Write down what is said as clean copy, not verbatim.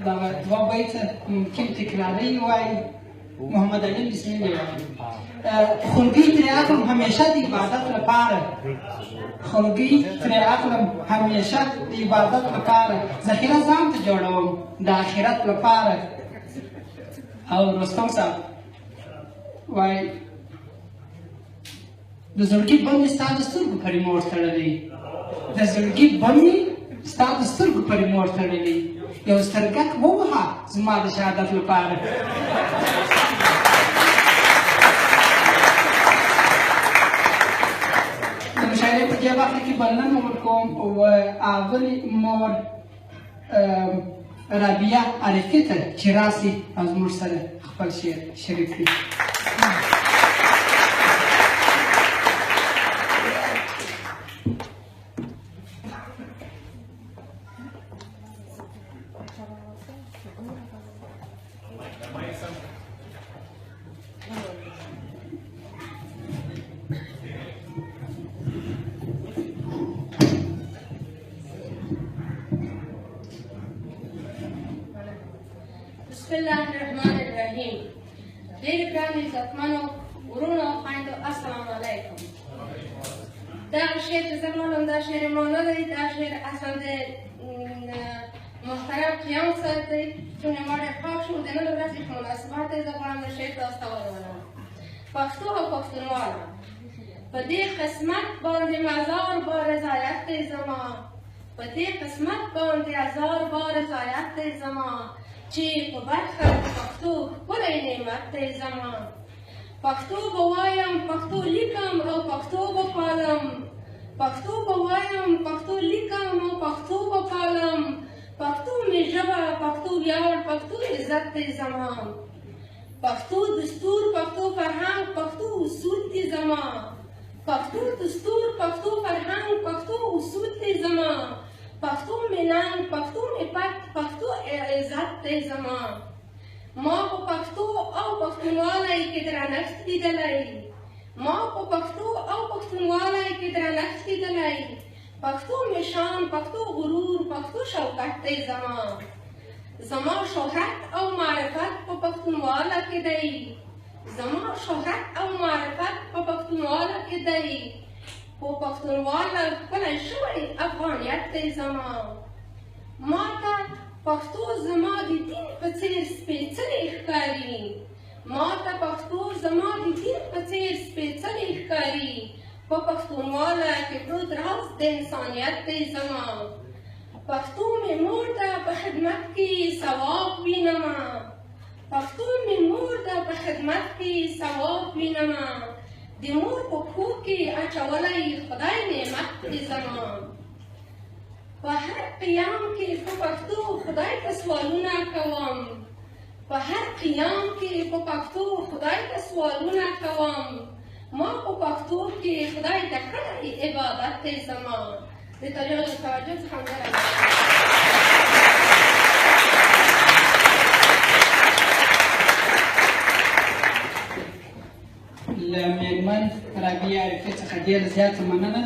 دغه دوه بیته ممکن تکراري ووایي. محمد علي بسم الله وایي. خولګۍ ترې اخلم همیشه د عبادت لپاره، خولګۍ ترې اخلم همیشه د عبادت لپاره، ذخیره ځان ته جوړوم د آخرت لپاره. او رستم صاحب وایي د زړګي بم مې ستا د سترګو په ریموټ تړلی، د زړګي بم مې ستا د سترګو په ریموټ تړلی، یو سترګک ووهه زما د شهادت لپاره. د مشاعرې په دې برخه کې بلنه ورکوم اغلې مور رابعه عارفي ته چې راسي او زموږ سره خپل شعر شریک کړي. بسم الله الرحمن الرحیم. ډېر ګران عزتمنو ورونو او خویندو السلام علیکم. دغه شعر چې زه لولم دا شعر ما نه دی، دا شعر اصلا د محترم قیام صاحب دی. چون ما ډېر خوښ شو د نن ورځې په مناسبت دی زه غواړم د شعر تاسو ته ولولم. پښتو او پښتونواله په دې قسمت باندې مزار با رضایت دی زما، په دې قسمت باندې هزار با رضایت دی زما، چې په برخه د پښتو ښکلی نعمت دی زما. پښتو به وایم، پښتو لیکم او پښتو به پالم، پښتو به وایم، پښتو لیکم او پښتو به پالم. پښتو مې ژبه، پښتو ویاړ، پښتو عزت دی زما. پښتو دستور، پښتو فرهنګ، پښتو اصول دی زما. پښتو دستور، پښتو فرهنګ، پښتو اصول دی زما. پښتو مې ننګ، پښتو مې پت، پښتو عزت دی زما. ما په پښتو او پښتونوالۍ کې درنښت لیدلی، ما په پښتو او پښتونوالۍ کې درنښت لیدلی. پښتو مې شان، پښتو غرور، پښتو شوکت دی زما. زما شهرت او معرفت په پښتونواله کې دی، زما شهرت او معرفت په پښتونواله کې دی. په پښتونواله ښکلی شوی افغانیت دی زما. ما ته پښتو زما د دین په څېر سپېڅلې ښکاري، ما ته پښتو زما د دین په څېر سپېڅلې ښکاري. په پښتونواله کې پروت راز د انسانیت دی زما. پښتو مې مور ده په خدمت کې ثواب وینمه، پښتو مې مور ده په خدمت کې ثواب وینمه. د مور په پښو کې اچولی خدای نعمت دی زما. په هر قیام کې په پښتو خدای ته سوالونه کوم، په هر قیام کې په پښتو خدای ته سوالونه کوم. ما په پښتو کې خدای ته کړی عبادت دی زما. د طالبانو د توجه څخه مننه. له مېرمن رابعې عارفي څخه ډېره زیاته مننه.